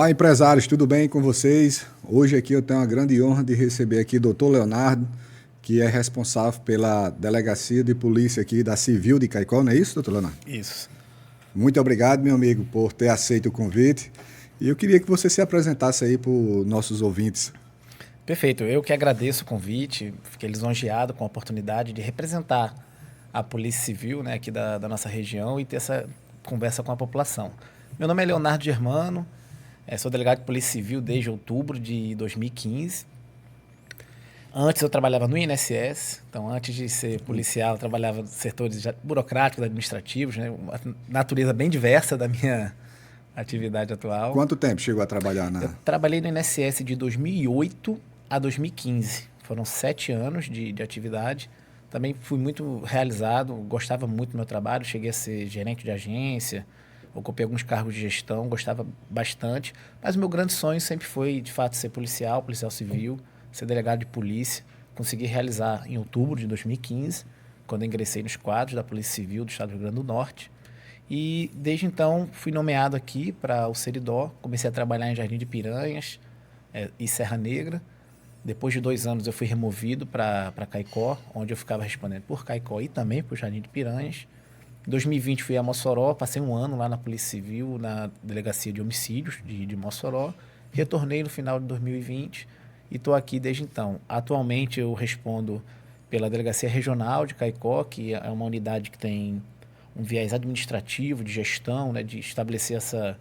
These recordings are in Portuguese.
Olá, empresários, tudo bem com vocês? Hoje aqui eu tenho a grande honra de receber aqui o Dr. Leonardo, que é responsável pela Delegacia de Polícia aqui da Civil de Caicó, não é isso, doutor Leonardo? Isso. Muito obrigado, meu amigo, por ter aceito o convite. E eu queria que você se apresentasse aí para os nossos ouvintes. Perfeito. Eu que agradeço o convite, fiquei lisonjeado com a oportunidade de representar a Polícia Civil, né, aqui da nossa região e ter essa conversa com a população. Meu nome é Leonardo Germano, sou delegado de Polícia Civil desde outubro de 2015. Antes eu trabalhava no INSS, então antes de ser policial eu trabalhava nos setores burocráticos, administrativos, né, uma natureza bem diversa da minha atividade atual. Quanto tempo chegou a trabalhar Eu trabalhei no INSS de 2008 a 2015. Foram 7 anos de atividade. Também fui muito realizado, gostava muito do meu trabalho. Cheguei a ser gerente de agência, ocupei alguns cargos de gestão, gostava bastante. Mas o meu grande sonho sempre foi, de fato, ser policial civil, ser delegado de polícia. Consegui realizar em outubro de 2015, quando ingressei nos quadros da Polícia Civil do Estado do Rio Grande do Norte. E desde então fui nomeado aqui para o Seridó, comecei a trabalhar em Jardim de Piranhas e Serra Negra. Depois de 2 anos eu fui removido para Caicó, onde eu ficava respondendo por Caicó e também por Jardim de Piranhas. Em 2020 fui a Mossoró, passei 1 ano lá na Polícia Civil, na Delegacia de Homicídios de Mossoró. Retornei no final de 2020 e estou aqui desde então. Atualmente eu respondo pela Delegacia Regional de Caicó, que é uma unidade que tem um viés administrativo, de gestão, né, de estabelecer essa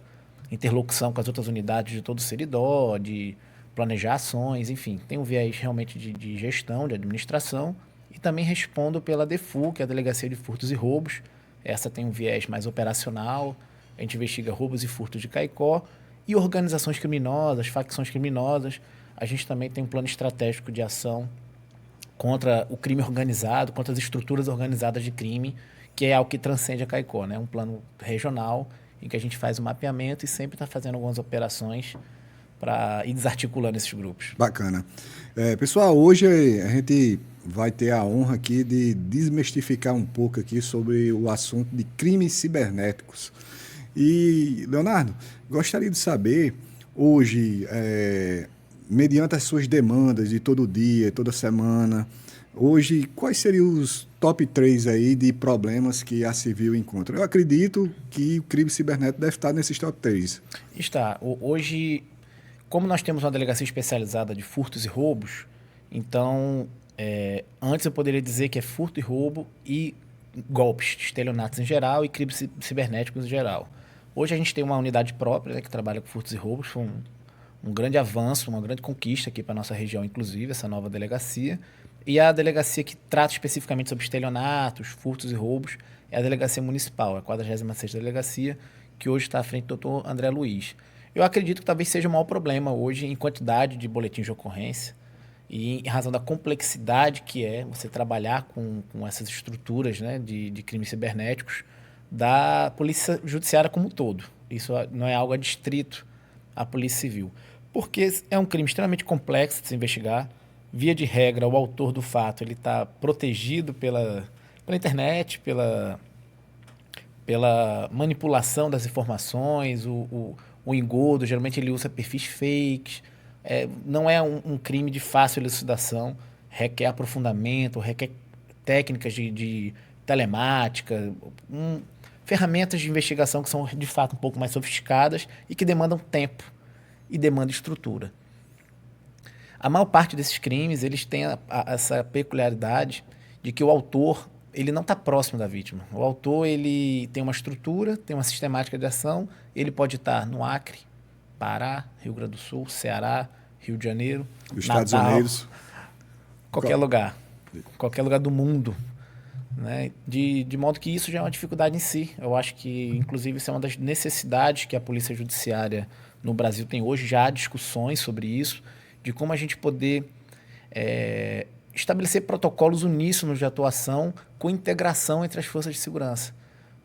interlocução com as outras unidades de todo o Seridó, de planejar ações, enfim, tem um viés realmente de gestão, de administração, e também respondo pela DEFU, que é a Delegacia de Furtos e Roubos. Essa tem um viés mais operacional, a gente investiga roubos e furtos de Caicó, e organizações criminosas, facções criminosas. A gente também tem um plano estratégico de ação contra o crime organizado, contra as estruturas organizadas de crime, que é algo que transcende a Caicó, né? Um plano regional em que a gente faz o mapeamento e sempre está fazendo algumas operações para ir desarticulando esses grupos. Bacana. Pessoal, hoje a gente vai ter a honra aqui de desmistificar um pouco aqui sobre o assunto de crimes cibernéticos. E, Leonardo, gostaria de saber, hoje, mediante as suas demandas de todo dia, toda semana, hoje, quais seriam os top 3 aí de problemas que a Civil encontra? Eu acredito que o crime cibernético deve estar nesses top 3. Está. Hoje, como nós temos uma delegacia especializada de furtos e roubos, então, antes eu poderia dizer que é furto e roubo e golpes, estelionatos em geral e crimes cibernéticos em geral. Hoje a gente tem uma unidade própria, né, que trabalha com furtos e roubos, foi um grande avanço, uma grande conquista aqui para a nossa região, inclusive, essa nova delegacia. E a delegacia que trata especificamente sobre estelionatos, furtos e roubos é a Delegacia Municipal, a 46ª Delegacia, que hoje está à frente do Dr. André Luiz. Eu acredito que talvez seja o maior problema hoje em quantidade de boletins de ocorrência e em razão da complexidade que é você trabalhar com essas estruturas, né, de crimes cibernéticos da Polícia Judiciária como um todo. Isso não é algo adstrito à Polícia Civil, porque é um crime extremamente complexo de se investigar. Via de regra, o autor do fato ele está protegido pela internet, pela manipulação das informações, o engodo. Geralmente ele usa perfis fakes. Não é um crime de fácil elucidação, requer aprofundamento, requer técnicas de telemática, ferramentas de investigação que são de fato um pouco mais sofisticadas e que demandam tempo e demandam estrutura. A maior parte desses crimes, eles têm essa peculiaridade de que o autor, ele não está próximo da vítima. O autor, ele tem uma estrutura, tem uma sistemática de ação, ele pode estar no Acre, Pará, Rio Grande do Sul, Ceará, Rio de Janeiro, Os Natal, Estados Unidos. qualquer lugar do mundo, né? De modo que isso já é uma dificuldade em si. Eu acho que, inclusive, isso é uma das necessidades que a Polícia Judiciária no Brasil tem hoje. Já há discussões sobre isso, de como a gente poder estabelecer protocolos uníssonos de atuação com integração entre as forças de segurança.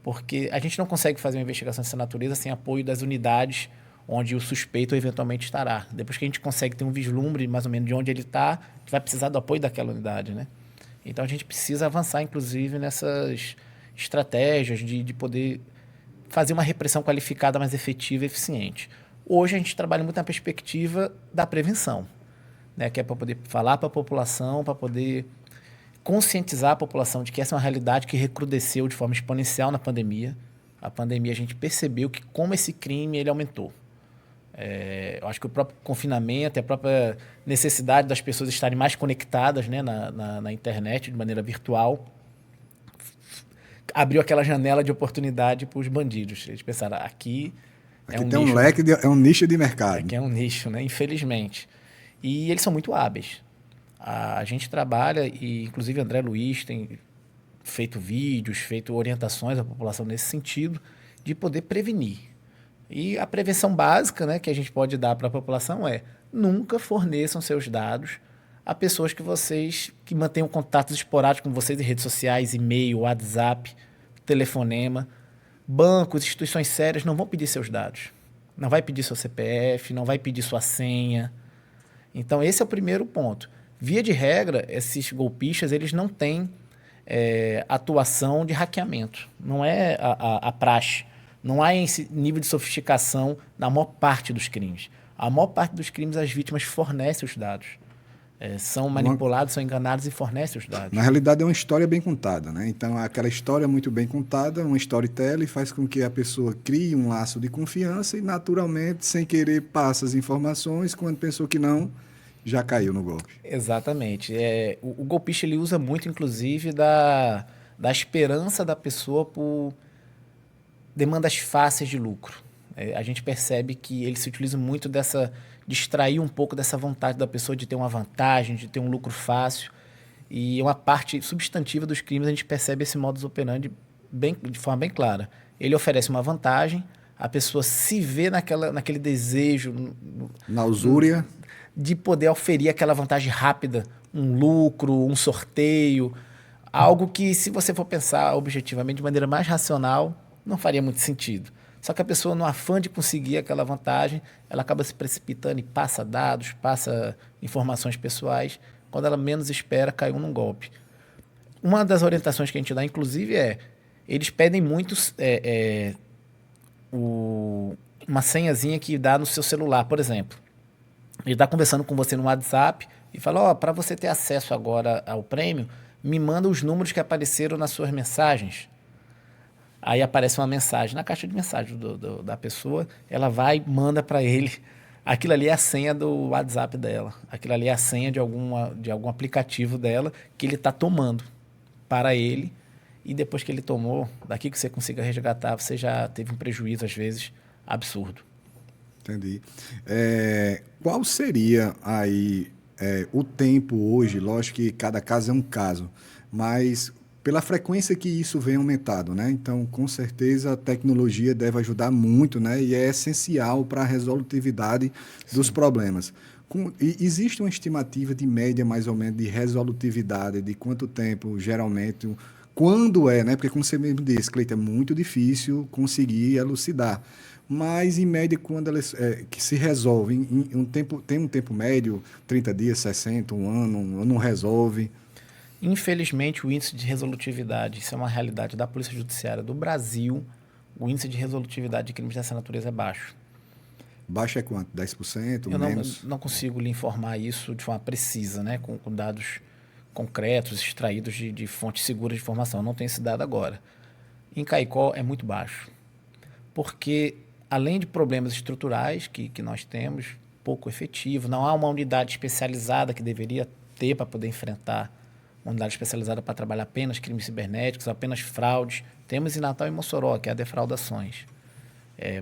Porque a gente não consegue fazer uma investigação dessa natureza sem apoio das unidades onde o suspeito eventualmente estará. Depois que a gente consegue ter um vislumbre mais ou menos de onde ele está, a gente vai precisar do apoio daquela unidade, né? Então a gente precisa avançar, inclusive, nessas estratégias de poder fazer uma repressão qualificada mais efetiva e eficiente. Hoje a gente trabalha muito na perspectiva da prevenção, né? Que é para poder falar para a população, para poder conscientizar a população de que essa é uma realidade que recrudesceu de forma exponencial na pandemia. A pandemia, a gente percebeu que como esse crime ele aumentou. Eu acho que o próprio confinamento, a própria necessidade das pessoas estarem mais conectadas, né, na internet, de maneira virtual, abriu aquela janela de oportunidade para os bandidos. Eles pensaram, aqui Aqui tem um leque, é um nicho de mercado. Aqui é um nicho, né, infelizmente. E eles são muito hábeis. A gente trabalha, e inclusive André Luiz tem feito vídeos, feito orientações à população nesse sentido, de poder prevenir. E a prevenção básica, né, que a gente pode dar para a população é: nunca forneçam seus dados a pessoas que mantenham contatos esporádicos com vocês em redes sociais, e-mail, WhatsApp, telefonema. Bancos, instituições sérias não vão pedir seus dados. Não vai pedir seu CPF, não vai pedir sua senha. Então, esse é o primeiro ponto. Via de regra, esses golpistas eles não têm atuação de hackeamento. Não é a praxe. Não há esse nível de sofisticação na maior parte dos crimes. A maior parte dos crimes, as vítimas fornecem os dados. São manipulados, são enganados e fornecem os dados. Na realidade, é uma história bem contada, né? Então, aquela história muito bem contada, uma storytelling, faz com que a pessoa crie um laço de confiança e, naturalmente, sem querer, passa as informações. Quando pensou que não, já caiu no golpe. Exatamente. O golpista ele usa muito, inclusive, da esperança da pessoa por demandas fáceis de lucro. A gente percebe que ele se utiliza muito de extrair um pouco dessa vontade da pessoa de ter uma vantagem, de ter um lucro fácil. E uma parte substantiva dos crimes a gente percebe esse modus operandi de forma bem clara. Ele oferece uma vantagem, a pessoa se vê naquele desejo... Na usúria. De poder oferir aquela vantagem rápida, um lucro, um sorteio, algo que, se você for pensar objetivamente de maneira mais racional, não faria muito sentido. Só que a pessoa, no afã de conseguir aquela vantagem, ela acaba se precipitando e passa dados, passa informações pessoais. Quando ela menos espera, caiu num golpe. Uma das orientações que a gente dá, inclusive, eles pedem muito uma senhazinha que dá no seu celular, por exemplo. Ele está conversando com você no WhatsApp e fala, para você ter acesso agora ao prêmio, me manda os números que apareceram nas suas mensagens. Aí aparece uma mensagem na caixa de mensagem da pessoa, ela vai e manda para ele. Aquilo ali é a senha do WhatsApp dela. Aquilo ali é a senha de algum aplicativo dela que ele está tomando para ele. E depois que ele tomou, daqui que você consiga resgatar, você já teve um prejuízo, às vezes, absurdo. Entendi. Qual seria aí o tempo hoje? Lógico que cada caso é um caso, mas pela frequência que isso vem aumentado, né? Então, com certeza, a tecnologia deve ajudar muito, né? E é essencial para a resolutividade dos problemas. Existe uma estimativa de média, mais ou menos, de resolutividade, de quanto tempo, geralmente, quando né? Porque, como você mesmo disse, Cleiton, é muito difícil conseguir elucidar. Mas, em média, quando elas que se resolve, tem um tempo médio, 30 dias, 60, um ano, não resolve. Infelizmente, o índice de resolutividade, isso é uma realidade da Polícia Judiciária do Brasil, o índice de resolutividade de crimes dessa natureza é baixo. Baixo é quanto? 10%? Eu menos? não consigo lhe informar isso de forma precisa, né? Com dados concretos, extraídos de fontes seguras de informação. Eu não tenho esse dado agora. Em Caicó é muito baixo, porque além de problemas estruturais que nós temos, pouco efetivo, não há uma unidade especializada que deveria ter para poder enfrentar, uma unidade especializada para trabalhar apenas crimes cibernéticos, apenas fraudes. Temos em Natal e Mossoró, que é a defraudações.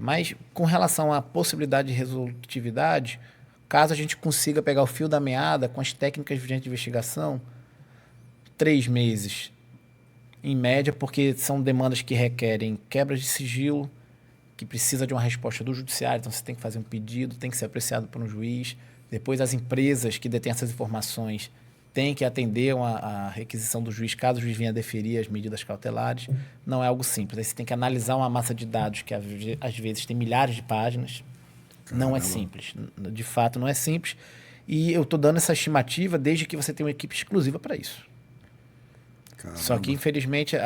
Mas com relação à possibilidade de resolutividade, caso a gente consiga pegar o fio da meada com as técnicas de investigação, 3 meses, em média, porque são demandas que requerem quebras de sigilo, que precisa de uma resposta do judiciário, então você tem que fazer um pedido, tem que ser apreciado por um juiz. Depois, as empresas que detêm essas informações têm que atender a requisição do juiz, caso o juiz venha deferir as medidas cautelares. Não é algo simples. Aí você tem que analisar uma massa de dados que, às vezes, tem milhares de páginas. Caramba. Não é simples. De fato, não é simples. E eu estou dando essa estimativa desde que você tenha uma equipe exclusiva para isso. Caramba. Só que, infelizmente,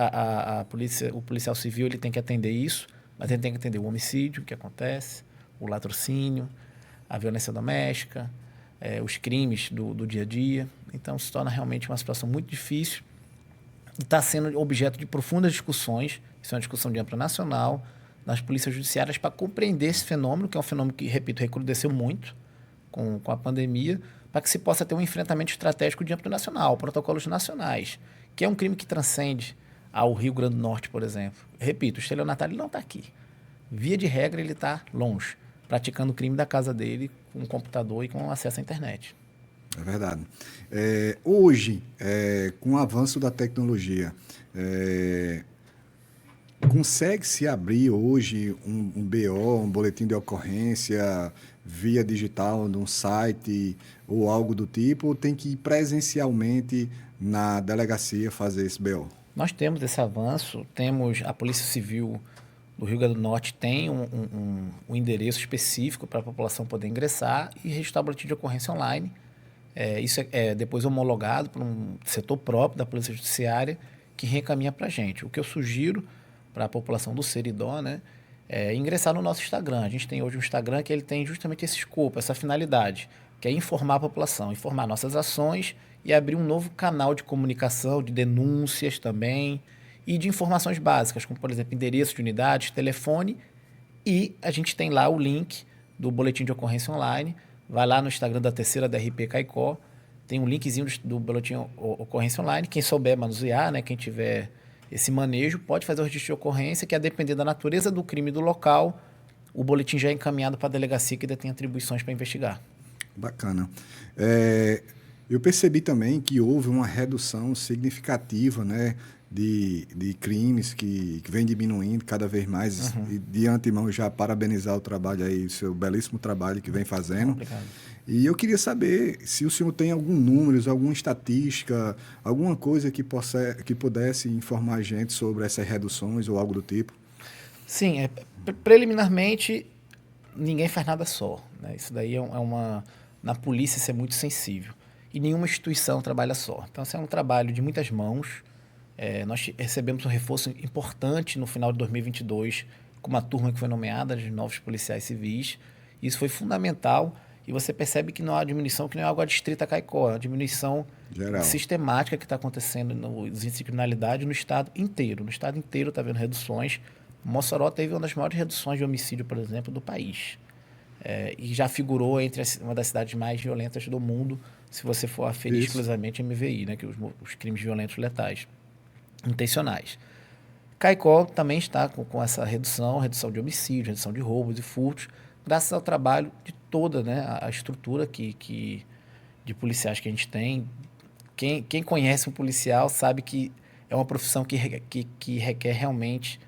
o policial civil ele tem que atender isso, mas ele tem que atender o homicídio que acontece, o latrocínio, a violência doméstica, os crimes do dia a dia. Então, se torna realmente uma situação muito difícil e está sendo objeto de profundas discussões. Isso é uma discussão de âmbito nacional, nas polícias judiciárias, para compreender esse fenômeno, que é um fenômeno que, repito, recrudesceu muito com a pandemia, para que se possa ter um enfrentamento estratégico de âmbito nacional, protocolos nacionais, que é um crime que transcende ao Rio Grande do Norte, por exemplo. Repito, o estelionatário não está aqui. Via de regra, ele está longe, praticando o crime da casa dele, com um computador e com acesso à internet. É verdade. Hoje, com o avanço da tecnologia, consegue-se abrir hoje um BO, um boletim de ocorrência, via digital, num site ou algo do tipo, ou tem que ir presencialmente na delegacia fazer esse BO? Nós temos esse avanço, temos a Polícia Civil do Rio Grande do Norte tem um endereço específico para a população poder ingressar e registrar o boletim de ocorrência online. Isso é depois homologado por um setor próprio da Polícia Judiciária que reencaminha para a gente. O que eu sugiro para a população do Seridó, né, é ingressar no nosso Instagram. A gente tem hoje um Instagram que ele tem justamente esse escopo, essa finalidade, que é informar a população, informar nossas ações e abrir um novo canal de comunicação, de denúncias também, e de informações básicas, como, por exemplo, endereço de unidades, telefone, e a gente tem lá o link do boletim de ocorrência online. Vai lá no Instagram da terceira DRP Caicó, tem um linkzinho do boletim ocorrência online. Quem souber manusear, né, quem tiver esse manejo, pode fazer o registro de ocorrência, que a depender da natureza do crime do local, o boletim já é encaminhado para a delegacia que detém atribuições para investigar. Bacana. Eu percebi também que houve uma redução significativa, né, de crimes que vem diminuindo cada vez mais. Uhum. E de antemão já parabenizar o trabalho aí, o seu belíssimo trabalho que vem fazendo. Obrigado. E eu queria saber se o senhor tem algum número, alguma estatística, alguma coisa que pudesse informar a gente sobre essas reduções ou algo do tipo. Sim, preliminarmente ninguém faz nada só, né? Isso daí na polícia isso é muito sensível. E nenhuma instituição trabalha só. Então, isso é um trabalho de muitas mãos. Nós recebemos um reforço importante no final de 2022, com uma turma que foi nomeada de novos policiais civis. Isso foi fundamental. E você percebe que não há diminuição, que não é algo adstrita a Caicó, é uma diminuição geral, sistemática que está acontecendo nos índices de criminalidade no estado inteiro. No estado inteiro está havendo reduções. Mossoró teve uma das maiores reduções de homicídio, por exemplo, do país. E já figurou entre uma das cidades mais violentas do mundo, se você for aferir exclusivamente MVI, né, que os crimes violentos letais, intencionais. Caicó também está com essa redução de homicídio, redução de roubos e furtos, graças ao trabalho de toda, né, a estrutura de policiais que a gente tem. Quem conhece um policial sabe que é uma profissão que requer realmente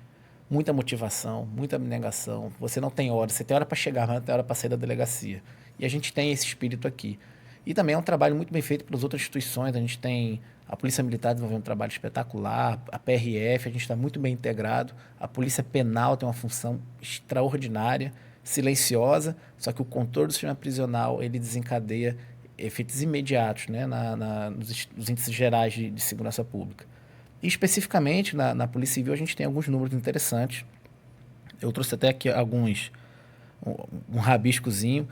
muita motivação, muita abnegação. Você não tem hora, você tem hora para chegar, mas não tem hora para sair da delegacia. E a gente tem esse espírito aqui. E também é um trabalho muito bem feito pelas outras instituições. A gente tem a Polícia Militar desenvolvendo um trabalho espetacular, a PRF, a gente está muito bem integrado. A Polícia Penal tem uma função extraordinária, silenciosa, só que o controle do sistema prisional ele desencadeia efeitos imediatos, né, nos índices gerais de segurança pública. E especificamente na Polícia Civil a gente tem alguns números interessantes. Eu trouxe até aqui um rabiscozinho.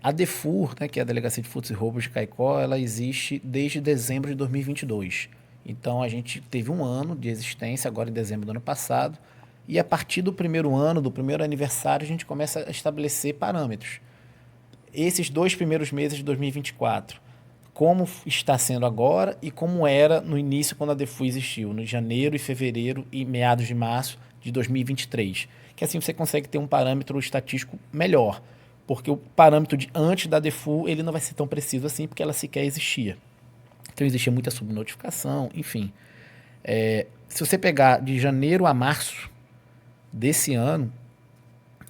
A DEFUR, né, que é a Delegacia de Furtos e Roubos de Caicó, ela existe desde dezembro de 2022. Então a gente teve um ano de existência, agora em dezembro do ano passado, e a partir do primeiro ano, do primeiro aniversário, a gente começa a estabelecer parâmetros. Esses 2 primeiros meses de 2024, como está sendo agora e como era no início quando a DEFU existiu, no janeiro e fevereiro e meados de março de 2023. Que assim você consegue ter um parâmetro estatístico melhor, porque o parâmetro de antes da DEFU ele não vai ser tão preciso assim, porque ela sequer existia. Então existia muita subnotificação, enfim. Se você pegar de janeiro a março desse ano,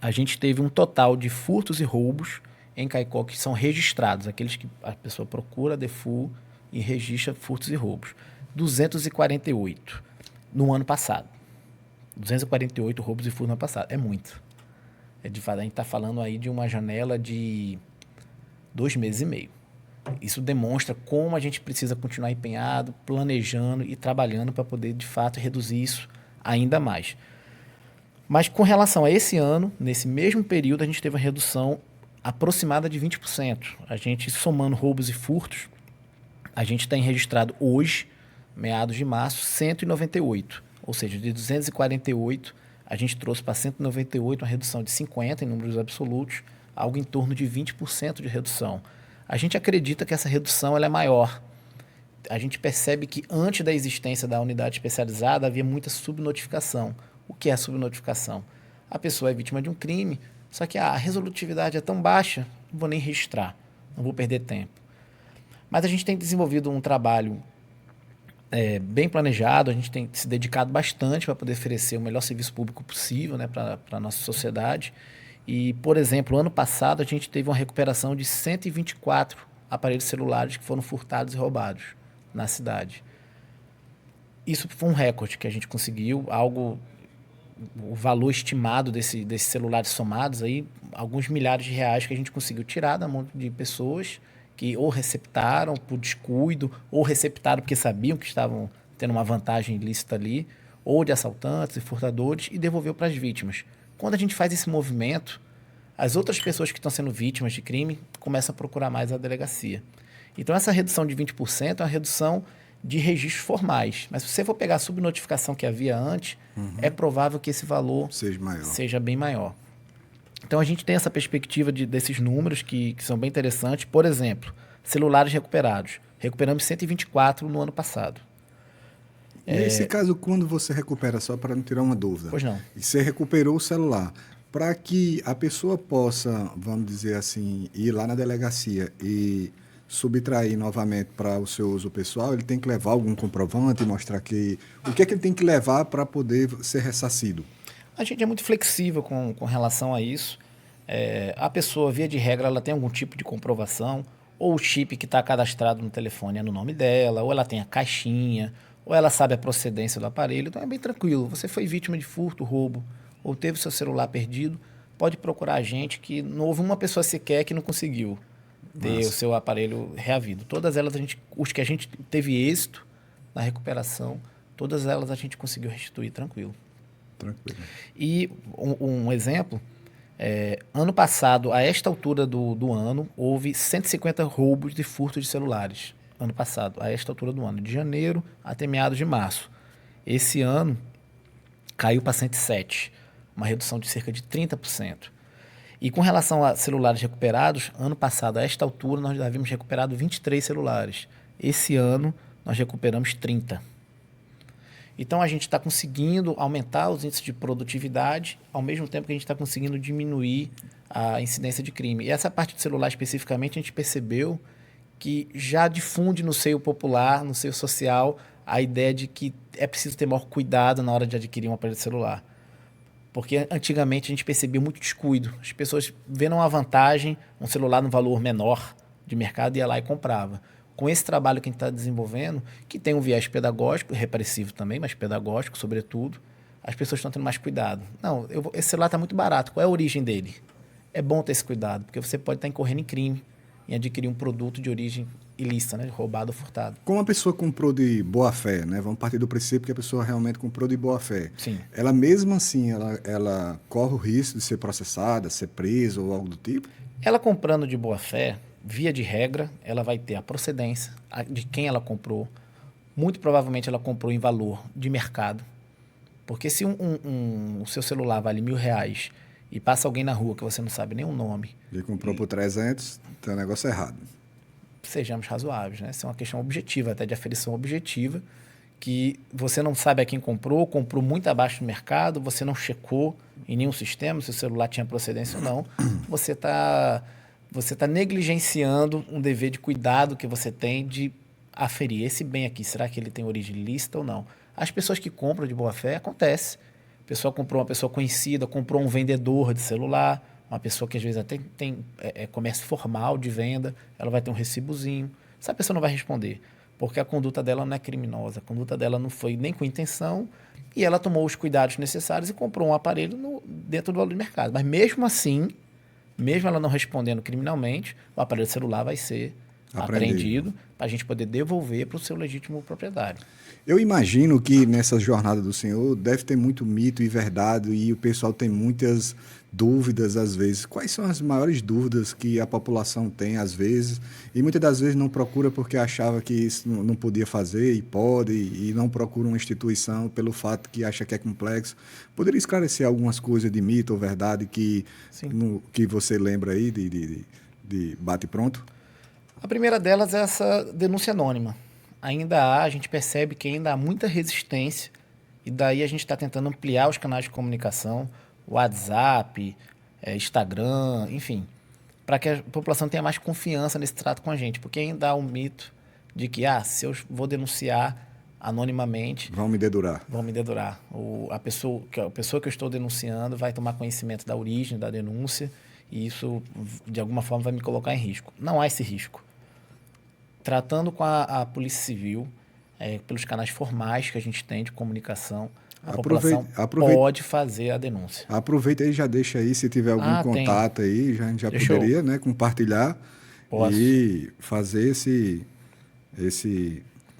a gente teve um total de furtos e roubos em Caicó que são registrados, aqueles que a pessoa procura a DEFU e registra furtos e roubos. 248 no ano passado. 248 roubos e furtos no ano passado. É muito. De fato, a gente está falando aí de uma janela de 2 meses e meio. Isso demonstra como a gente precisa continuar empenhado, planejando e trabalhando para poder, de fato, reduzir isso ainda mais. Mas com relação a esse ano, nesse mesmo período, a gente teve uma redução aproximada de 20%. A gente, somando roubos e furtos, a gente tem registrado hoje, meados de março, 198. Ou seja, de 248, a gente trouxe para 198, uma redução de 50 em números absolutos, algo em torno de 20% de redução. A gente acredita que essa redução ela é maior. A gente percebe que antes da existência da unidade especializada havia muita subnotificação. O que é a subnotificação? A pessoa é vítima de um crime, só que a resolutividade é tão baixa, não vou nem registrar, não vou perder tempo. Mas a gente tem desenvolvido um trabalho bem planejado, a gente tem se dedicado bastante para poder oferecer o melhor serviço público possível, né, para a nossa sociedade. E, por exemplo, ano passado a gente teve uma recuperação de 124 aparelhos celulares que foram furtados e roubados na cidade. Isso foi um recorde que a gente conseguiu, o valor estimado desses celulares somados, aí, alguns milhares de reais que a gente conseguiu tirar da mão de pessoas que ou receptaram por descuido, ou receptaram porque sabiam que estavam tendo uma vantagem ilícita ali, ou de assaltantes e furtadores, e devolveu para as vítimas. Quando a gente faz esse movimento, as outras pessoas que estão sendo vítimas de crime começam a procurar mais a delegacia. Então, essa redução de 20% é uma redução de registros formais. Mas se você for pegar a subnotificação que havia antes, é provável que esse valor seja bem maior. Então, a gente tem essa perspectiva desses números que são bem interessantes. Por exemplo, celulares recuperados. Recuperamos 124 no ano passado. Nesse caso, quando você recupera, só para não tirar uma dúvida, Pois não. e você recuperou o celular, para que a pessoa possa, vamos dizer assim, ir lá na delegacia e subtrair novamente para o seu uso pessoal, ele tem que levar algum comprovante, mostrar que... O que é que ele tem que levar para poder ser ressarcido? A gente é muito flexível com relação a isso. A pessoa, via de regra, ela tem algum tipo de comprovação, ou o chip que está cadastrado no telefone é no nome dela, ou ela tem a caixinha, ou ela sabe a procedência do aparelho. Então é bem tranquilo. Você foi vítima de furto, roubo, ou teve seu celular perdido, pode procurar a gente, que não houve uma pessoa sequer que não conseguiu ter o seu aparelho reavido. Todas elas, os que a gente teve êxito na recuperação, todas elas a gente conseguiu restituir tranquilo. Tranquilo. E um exemplo, ano passado, a esta altura do ano, houve 150 roubos de furto de celulares. Ano passado, a esta altura do ano, de janeiro até meados de março. Esse ano, caiu para 107, uma redução de cerca de 30%. E com relação a celulares recuperados, ano passado, a esta altura, nós já havíamos recuperado 23 celulares. Esse ano, nós recuperamos 30. Então, a gente está conseguindo aumentar os índices de produtividade, ao mesmo tempo que a gente está conseguindo diminuir a incidência de crime. E essa parte do celular, especificamente, a gente percebeu que já difunde no seio popular, no seio social, a ideia de que é preciso ter maior cuidado na hora de adquirir um aparelho celular. Porque antigamente a gente percebia muito descuido. As pessoas vendo uma vantagem, um celular no valor menor de mercado, ia lá e comprava. Com esse trabalho que a gente está desenvolvendo, que tem um viés pedagógico, repressivo também, mas pedagógico, sobretudo, as pessoas estão tendo mais cuidado. Não, esse celular está muito barato, qual é a origem dele? É bom ter esse cuidado, porque você pode estar incorrendo em crime, em adquirir um produto de origem ilícita, né? Roubado ou furtado. Como a pessoa comprou de boa fé, né? Vamos partir do princípio que a pessoa realmente comprou de boa fé. Sim. Ela mesmo assim, ela corre o risco de ser processada, ser presa ou algo do tipo? Ela comprando de boa fé, via de regra, ela vai ter a procedência de quem ela comprou. Muito provavelmente ela comprou em valor de mercado. Porque se o seu celular vale R$1.000 e passa alguém na rua que você não sabe nem o nome... E comprou por 300, tem um negócio errado. Sejamos razoáveis, né? Isso é uma questão objetiva, até de aferição objetiva, que você não sabe a quem comprou muito abaixo do mercado, você não checou em nenhum sistema se o celular tinha procedência ou não, você tá negligenciando um dever de cuidado que você tem de aferir esse bem aqui, será que ele tem origem lícita ou não? As pessoas que compram de boa fé, acontece. A pessoa comprou, uma pessoa conhecida, comprou um vendedor de celular, uma pessoa que às vezes até tem comércio formal de venda, ela vai ter um recibozinho. Essa pessoa não vai responder, porque a conduta dela não é criminosa, a conduta dela não foi nem com intenção e ela tomou os cuidados necessários e comprou um aparelho dentro do valor de mercado. Mas mesmo assim, mesmo ela não respondendo criminalmente, o aparelho celular vai ser apreendido, para a gente poder devolver para o seu legítimo proprietário. Eu imagino que nessa jornada do senhor deve ter muito mito e verdade e o pessoal tem muitas dúvidas às vezes. Quais são as maiores dúvidas que a população tem às vezes e muitas das vezes não procura porque achava que isso não podia fazer e pode e não procura uma instituição pelo fato que acha que é complexo? Poderia esclarecer algumas coisas de mito ou verdade que você lembra aí de bate pronto? A primeira delas é essa denúncia anônima. A gente percebe que ainda há muita resistência e daí a gente está tentando ampliar os canais de comunicação, WhatsApp, Instagram, enfim, para que a população tenha mais confiança nesse trato com a gente, porque ainda há um mito de que, se eu vou denunciar anonimamente... Vão me dedurar. Vão me dedurar. A pessoa que eu estou denunciando vai tomar conhecimento da origem da denúncia e isso, de alguma forma, vai me colocar em risco. Não há esse risco. Tratando com a Polícia Civil, pelos canais formais que a gente tem de comunicação, a população pode fazer a denúncia. Aproveita aí, já deixa aí, se tiver algum contato aí, a gente já poderia, né, compartilhar. E fazer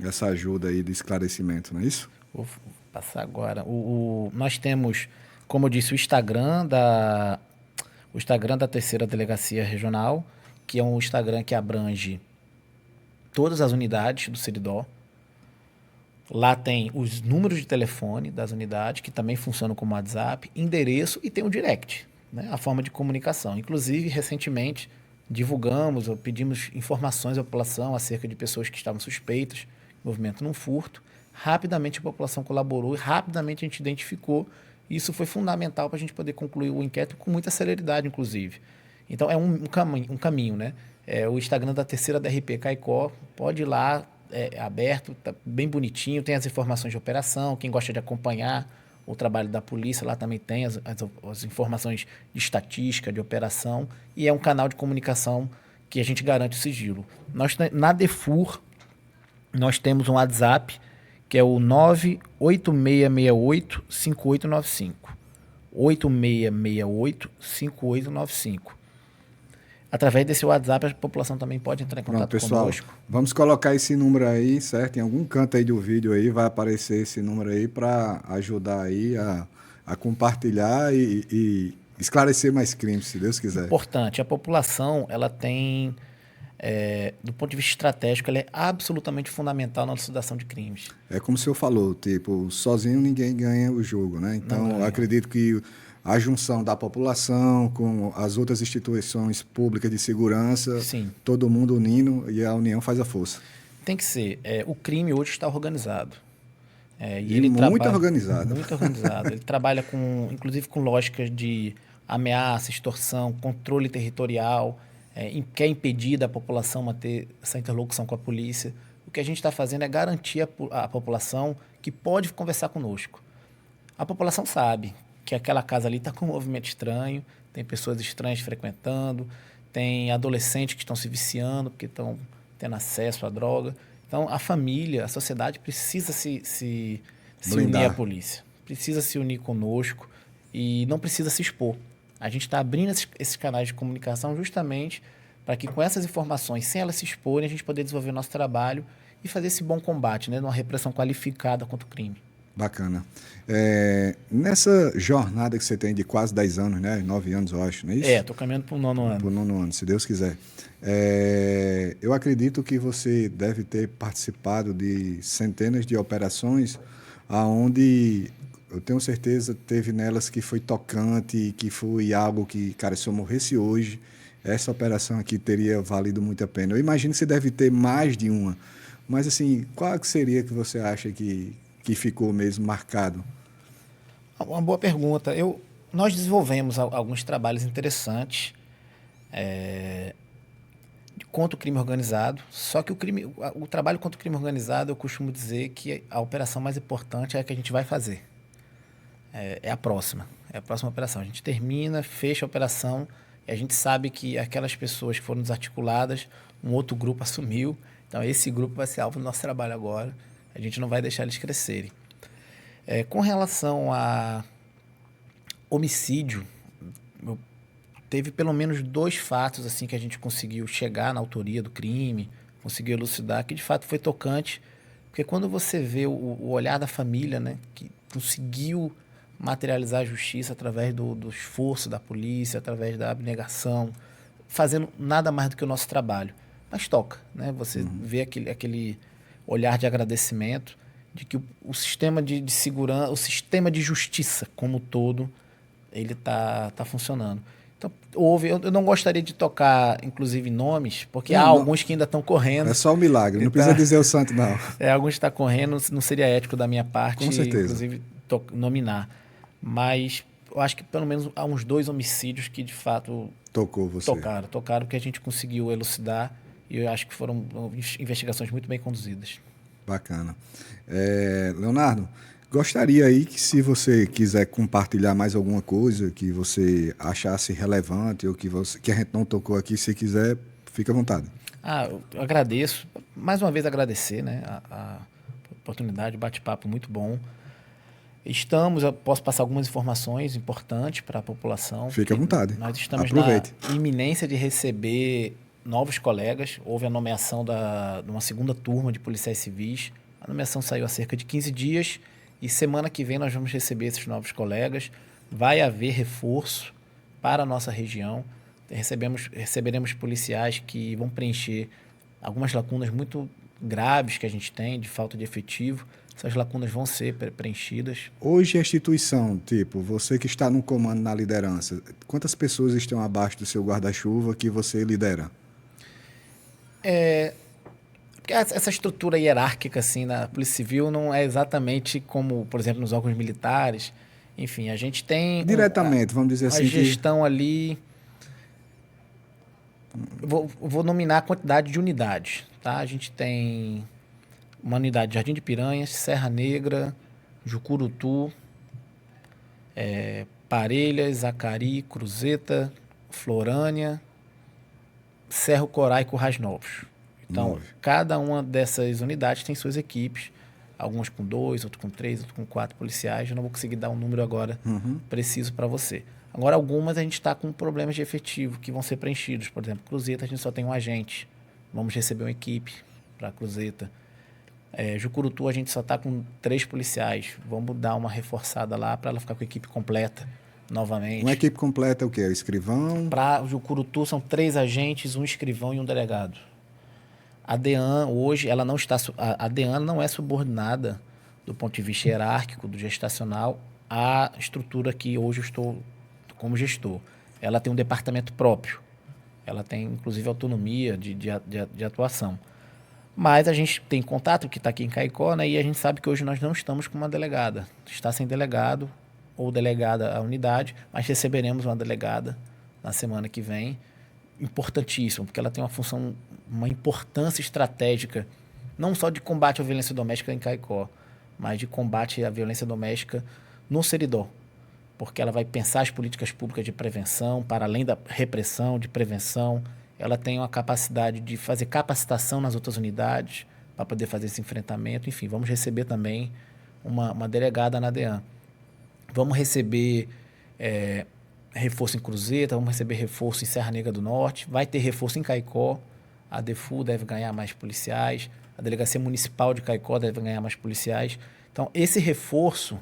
essa ajuda aí de esclarecimento, não é isso? Vou passar agora. Nós temos, como eu disse, o Instagram da 3ª Delegacia Regional, que é um Instagram que abrange todas as unidades do Seridó. Lá tem os números de telefone das unidades, que também funcionam como WhatsApp, endereço e tem o direct, né, a forma de comunicação. Inclusive, recentemente, divulgamos ou pedimos informações à população acerca de pessoas que estavam suspeitas de movimento num furto. Rapidamente a população colaborou e rapidamente a gente identificou. Isso foi fundamental para a gente poder concluir o inquérito com muita celeridade, inclusive. Então, é um caminho, né? O Instagram da 3ª DRP Caicó, pode ir lá, é aberto, tá bem bonitinho, tem as informações de operação, quem gosta de acompanhar o trabalho da polícia, lá também tem as informações de estatística, de operação, e é um canal de comunicação que a gente garante o sigilo. Na Defur, nós temos um WhatsApp, que é o 98668-5895. 8668-5895. Através desse WhatsApp, a população também pode entrar em contato conosco. Vamos colocar esse número aí, certo? Em algum canto aí do vídeo aí vai aparecer esse número aí para ajudar aí a compartilhar e esclarecer mais crimes, se Deus quiser. Importante. A população, ela tem, do ponto de vista estratégico, ela é absolutamente fundamental na elucidação de crimes. É como o senhor falou, tipo, sozinho ninguém ganha o jogo, né? Então, eu acredito que a junção da população com as outras instituições públicas de segurança, sim, todo mundo unindo e a união faz a força. Tem que ser. O crime hoje está organizado. Muito organizado. Muito organizado. Ele trabalha inclusive com lógicas de ameaça, extorsão, controle territorial, quer impedir da população manter essa interlocução com a polícia. O que a gente está fazendo é garantir à população que pode conversar conosco. A população sabe que aquela casa ali está com um movimento estranho, tem pessoas estranhas frequentando, tem adolescentes que estão se viciando porque estão tendo acesso à droga. Então, a família, a sociedade precisa se unir à polícia, precisa se unir conosco e não precisa se expor. A gente está abrindo esses canais de comunicação justamente para que com essas informações, sem elas se exporem, a gente poder desenvolver o nosso trabalho e fazer esse bom combate, né, numa repressão qualificada contra o crime. Bacana. Nessa jornada que você tem de quase 10 anos, né? 9 anos, eu acho, não é isso? Estou caminhando para o 9º ano. Para o 9º ano, se Deus quiser. Eu acredito que você deve ter participado de centenas de operações aonde eu tenho certeza teve nelas que foi tocante, que foi algo que, cara, se eu morresse hoje, essa operação aqui teria valido muito a pena. Eu imagino que você deve ter mais de uma. Mas, assim, qual que seria que você acha que ficou mesmo marcado? Uma boa pergunta. Nós desenvolvemos alguns trabalhos interessantes contra o crime organizado, só que o trabalho contra o crime organizado, eu costumo dizer que a operação mais importante é a que a gente vai fazer. É a próxima operação. A gente termina, fecha a operação e a gente sabe que aquelas pessoas que foram desarticuladas, um outro grupo assumiu, então esse grupo vai ser alvo do nosso trabalho agora. A gente não vai deixar eles crescerem. Com relação a homicídio, eu teve pelo menos 2 fatos assim que a gente conseguiu chegar na autoria do crime, conseguiu elucidar, que de fato foi tocante, porque quando você vê o olhar da família, né, que conseguiu materializar a justiça através do esforço da polícia, através da abnegação, fazendo nada mais do que o nosso trabalho. Mas toca, né? Você vê aquele olhar de agradecimento de que o sistema de segurança, o sistema de justiça como um todo, ele tá funcionando. Então, eu não gostaria de tocar, inclusive, nomes, porque há Não, não. alguns que ainda estão correndo. É só um milagre, não precisa dizer o santo, não. Alguns estão correndo, não seria ético da minha parte, Com certeza. inclusive, nominar. Mas eu acho que pelo menos há uns 2 homicídios que, de fato, Tocou você. tocaram, porque a gente conseguiu elucidar e eu acho que foram investigações muito bem conduzidas. Bacana. Leonardo, gostaria aí que, se você quiser compartilhar mais alguma coisa que você achasse relevante ou que a gente não tocou aqui, se quiser, fica à vontade. Eu agradeço, mais uma vez agradecer, né, a oportunidade, bate-papo muito bom. Eu posso passar algumas informações importantes para a população. Fique à vontade. Nós estamos Aproveite. na iminência de receber novos colegas. Houve a nomeação de uma segunda turma de policiais civis. A nomeação saiu há cerca de 15 dias e semana que vem nós vamos receber esses novos colegas. Vai haver reforço para a nossa região. Receberemos policiais que vão preencher algumas lacunas muito graves que a gente tem de falta de efetivo. Essas lacunas vão ser preenchidas. Hoje a instituição, tipo, você que está no comando, na liderança, quantas pessoas estão abaixo do seu guarda-chuva que você lidera? Porque essa estrutura hierárquica assim, na Polícia Civil não é exatamente como, por exemplo, nos órgãos militares. Enfim, a gente tem... Diretamente, vamos dizer assim. A gestão ali... Vou nominar a quantidade de unidades. Tá? A gente tem uma unidade de Jardim de Piranhas, Serra Negra, Jucurutu, Parelhas, Acari, Cruzeta, Florânia, Cerro Corá e Currais Novos. Então, cada uma dessas unidades tem suas equipes, algumas com 2, outras com 3, outras com 4 policiais. Eu não vou conseguir dar um número agora preciso para você. Agora, algumas a gente está com problemas de efetivo que vão ser preenchidos. Por exemplo, Cruzeta, a gente só tem um agente. Vamos receber uma equipe para Cruzeta. Jucurutu, a gente só está com 3 policiais. Vamos dar uma reforçada lá para ela ficar com a equipe completa novamente. Uma equipe completa é o quê? O escrivão? Para Jucurutu são 3 agentes, um escrivão e um delegado. A DEAN, hoje, ela não está... A DEAN não é subordinada, do ponto de vista hierárquico, do gestacional, à estrutura que hoje eu estou como gestor. Ela tem um departamento próprio. Ela tem, inclusive, autonomia de atuação. Mas a gente tem contato, que está aqui em Caicó, né? E a gente sabe que hoje nós não estamos com uma delegada. Está sem delegado ou delegada a unidade, mas receberemos uma delegada na semana que vem. Importantíssimo, porque ela tem uma importância estratégica, não só de combate à violência doméstica em Caicó, mas de combate à violência doméstica no Seridó. Porque ela vai pensar as políticas públicas de prevenção, para além da repressão, de prevenção. Ela tem uma capacidade de fazer capacitação nas outras unidades para poder fazer esse enfrentamento. Enfim, vamos receber também uma delegada na DEAN. Vamos receber reforço em Cruzeta, vamos receber reforço em Serra Negra do Norte, vai ter reforço em Caicó. A DEFU deve ganhar mais policiais, a Delegacia Municipal de Caicó deve ganhar mais policiais. Então, esse reforço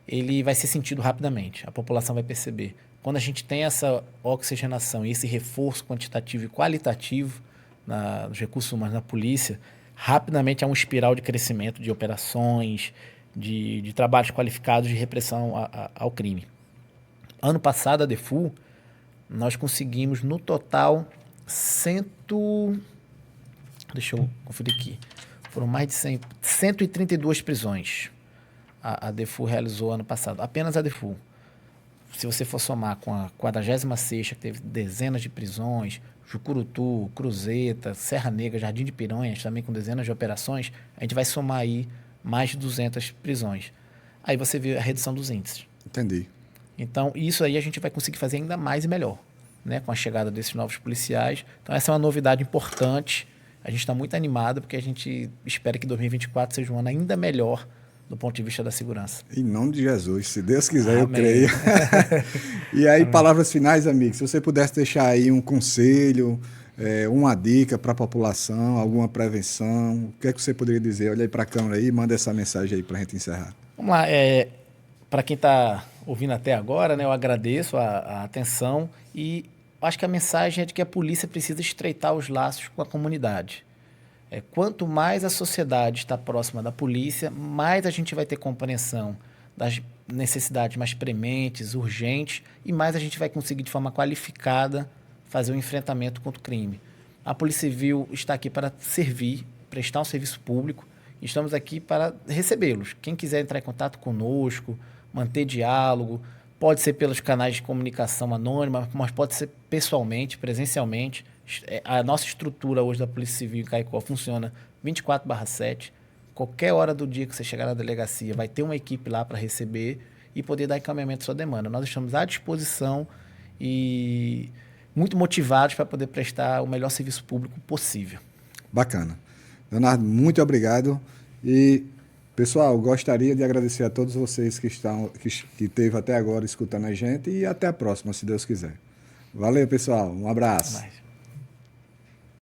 ele vai ser sentido rapidamente, a população vai perceber. Quando a gente tem essa oxigenação e esse reforço quantitativo e qualitativo nos recursos humanos na polícia, rapidamente há um espiral de crescimento de operações, de trabalhos qualificados de repressão ao crime. Ano passado, a DEFU, nós conseguimos, no total, deixa eu conferir aqui, foram mais de 132 prisões. A DEFU realizou ano passado, apenas a DEFU. Se você for somar com a 46ª, que teve dezenas de prisões, Jucurutu, Cruzeta, Serra Negra, Jardim de Piranhas, também com dezenas de operações, a gente vai somar aí mais de 200 prisões. Aí você vê a redução dos índices. Entendi. Então, isso aí a gente vai conseguir fazer ainda mais e melhor, né, com a chegada desses novos policiais. Então, essa é uma novidade importante. A gente está muito animado porque a gente espera que 2024 seja um ano ainda melhor do ponto de vista da segurança. Em nome de Jesus, se Deus quiser, Amém. eu creio. E aí, palavras finais, amigo, se você pudesse deixar aí um conselho, uma dica para a população, alguma prevenção, o que é que você poderia dizer? Olha aí para a câmera aí e manda essa mensagem aí para a gente encerrar. Vamos lá, para quem está ouvindo até agora, né, eu agradeço a atenção e acho que a mensagem é de que a polícia precisa estreitar os laços com a comunidade. Quanto mais a sociedade está próxima da polícia, mais a gente vai ter compreensão das necessidades mais prementes, urgentes, e mais a gente vai conseguir, de forma qualificada, fazer o enfrentamento contra o crime. A Polícia Civil está aqui para servir, prestar um serviço público, e estamos aqui para recebê-los. Quem quiser entrar em contato conosco, manter diálogo, pode ser pelos canais de comunicação anônima, mas pode ser pessoalmente, presencialmente. A nossa estrutura hoje da Polícia Civil em Caicó funciona 24/7. Qualquer hora do dia que você chegar na delegacia, vai ter uma equipe lá para receber e poder dar encaminhamento à sua demanda. Nós estamos à disposição e muito motivados para poder prestar o melhor serviço público possível. Bacana. Leonardo, muito obrigado. E, pessoal, gostaria de agradecer a todos vocês que esteve até agora escutando a gente e até a próxima, se Deus quiser. Valeu, pessoal. Um abraço.